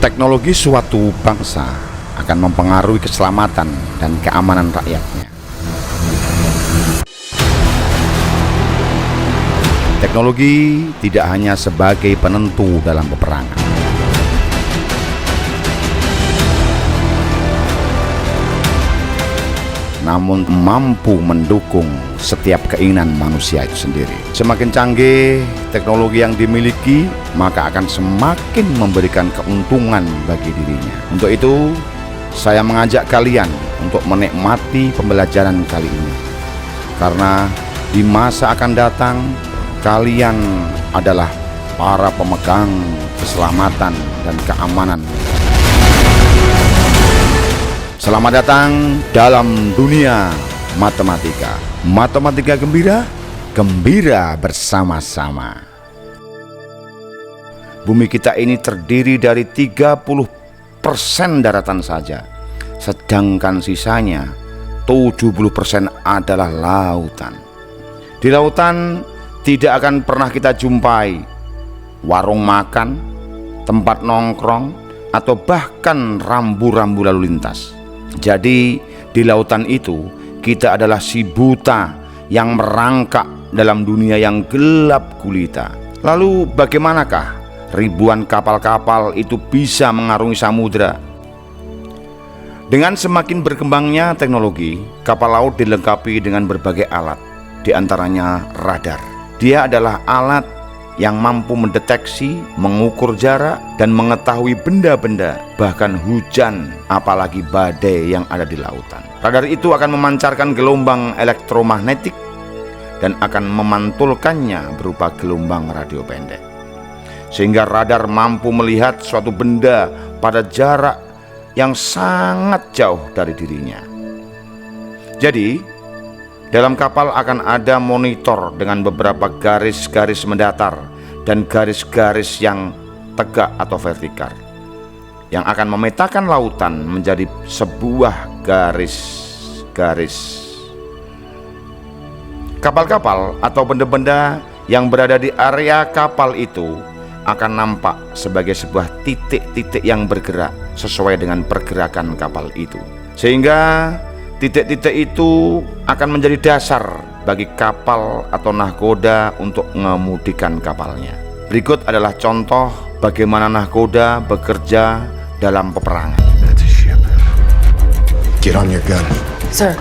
Teknologi suatu bangsa akan mempengaruhi keselamatan dan keamanan rakyatnya. Teknologi tidak hanya sebagai penentu dalam peperangan, namun mampu mendukung setiap keinginan manusia itu sendiri. Semakin canggih teknologi yang dimiliki, maka akan semakin memberikan keuntungan bagi dirinya. Untuk itu, saya mengajak kalian untuk menikmati pembelajaran kali ini. Karena di masa akan datang, kalian adalah para pemegang keselamatan dan keamanan. Selamat datang dalam dunia matematika. Matematika gembira, gembira bersama-sama. Bumi kita ini terdiri dari 30% daratan saja, sedangkan sisanya 70% adalah lautan. Di lautan tidak akan pernah kita jumpai warung makan, tempat nongkrong, atau bahkan rambu-rambu lalu lintas. Jadi di lautan itu kita adalah si buta yang merangkak dalam dunia yang gelap gulita. Lalu bagaimanakah ribuan kapal-kapal itu bisa mengarungi samudera? Dengan semakin berkembangnya teknologi, kapal laut dilengkapi dengan berbagai alat, di antaranya radar. Dia adalah alat yang mampu mendeteksi, mengukur jarak, dan mengetahui benda-benda, bahkan hujan, apalagi badai yang ada di lautan. Radar itu akan memancarkan gelombang elektromagnetik dan akan memantulkannya berupa gelombang radio pendek, sehingga radar mampu melihat suatu benda pada jarak yang sangat jauh dari dirinya. Jadi dalam kapal akan ada monitor dengan beberapa garis-garis mendatar dan garis-garis yang tegak atau vertikal, yang akan memetakan lautan menjadi sebuah garis-garis. Kapal-kapal atau benda-benda yang berada di area kapal itu akan nampak sebagai sebuah titik-titik yang bergerak sesuai dengan pergerakan kapal itu, sehingga titik-titik itu akan menjadi dasar bagi kapal atau nahkoda untuk mengemudikan kapalnya. Berikut adalah contoh bagaimana nahkoda bekerja dalam peperangan. That's a ship. Get on your gun. Sir.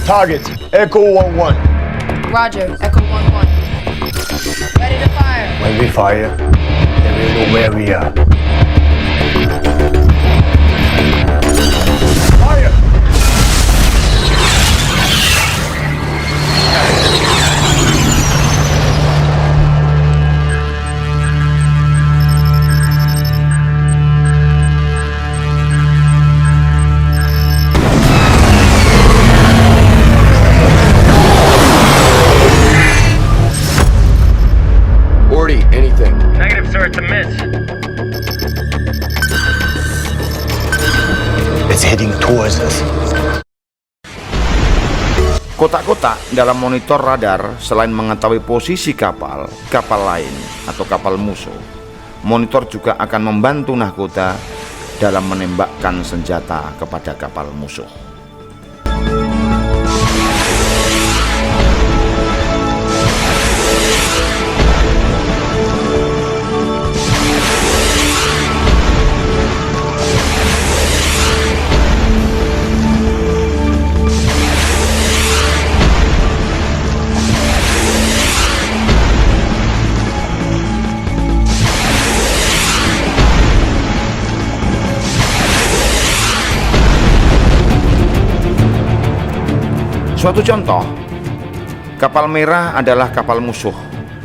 Target, Echo 1-1. Roger. Echo 1-1. Ready to fire. When we fire, they will know where we are. Fire! Anything. Negative, sir. It's a miss. It's heading towards us. Kotak-kotak dalam monitor radar selain mengetahui posisi kapal lain atau kapal musuh, monitor juga akan membantu nahkoda dalam menembakkan senjata kepada kapal musuh. Suatu contoh, kapal merah adalah kapal musuh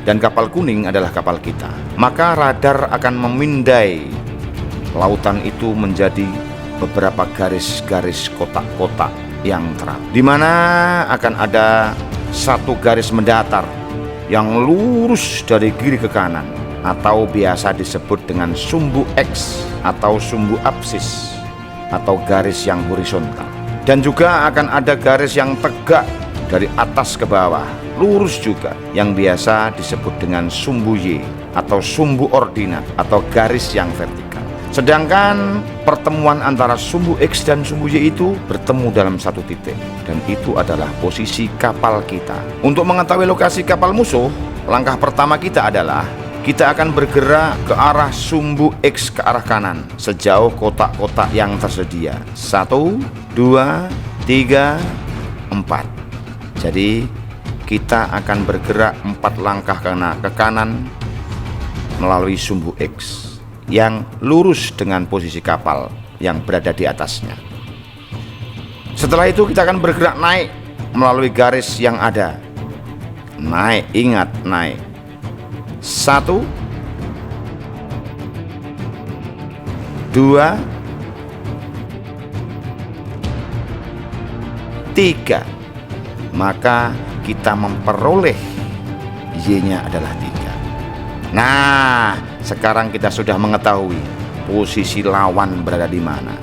dan kapal kuning adalah kapal kita. Maka radar akan memindai lautan itu menjadi beberapa garis-garis kotak-kotak yang terang, di mana akan ada satu garis mendatar yang lurus dari kiri ke kanan, atau biasa disebut dengan sumbu X atau sumbu absis atau garis yang horizontal. Dan juga akan ada garis yang tegak dari atas ke bawah, lurus juga, yang biasa disebut dengan sumbu Y atau sumbu ordinat atau garis yang vertikal. Sedangkan pertemuan antara sumbu X dan sumbu Y itu bertemu dalam satu titik, dan itu adalah posisi kapal kita. Untuk mengetahui lokasi kapal musuh, langkah pertama kita adalah kita akan bergerak ke arah sumbu X ke arah kanan sejauh kotak-kotak yang tersedia. 1, 2, 3, 4. Jadi kita akan bergerak 4 langkah ke kanan melalui sumbu X yang lurus dengan posisi kapal yang berada di atasnya. Setelah itu kita akan bergerak naik melalui garis yang ada. Naik, ingat naik. 1, 2, 3. Maka kita memperoleh Y-nya adalah 3. Nah, sekarang kita sudah mengetahui posisi lawan berada di mana.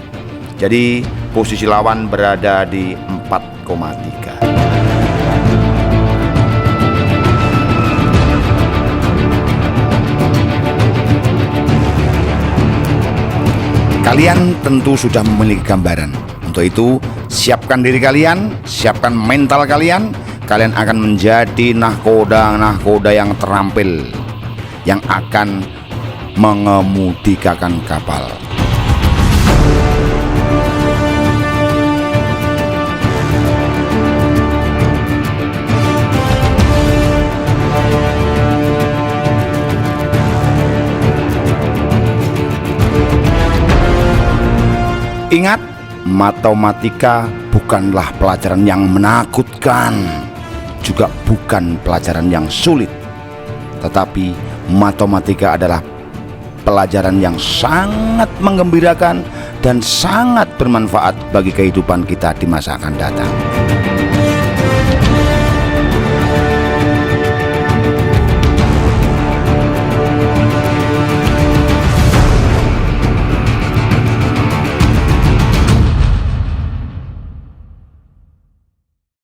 Jadi posisi lawan berada di 4,3. Kalian tentu sudah memiliki gambaran. Untuk itu, siapkan diri kalian, siapkan mental kalian. Kalian akan menjadi nahkoda yang terampil, yang akan mengemudikan kapal. Ingat, matematika bukanlah pelajaran yang menakutkan, juga bukan pelajaran yang sulit. Tetapi matematika adalah pelajaran yang sangat menggembirakan dan sangat bermanfaat bagi kehidupan kita di masa akan datang.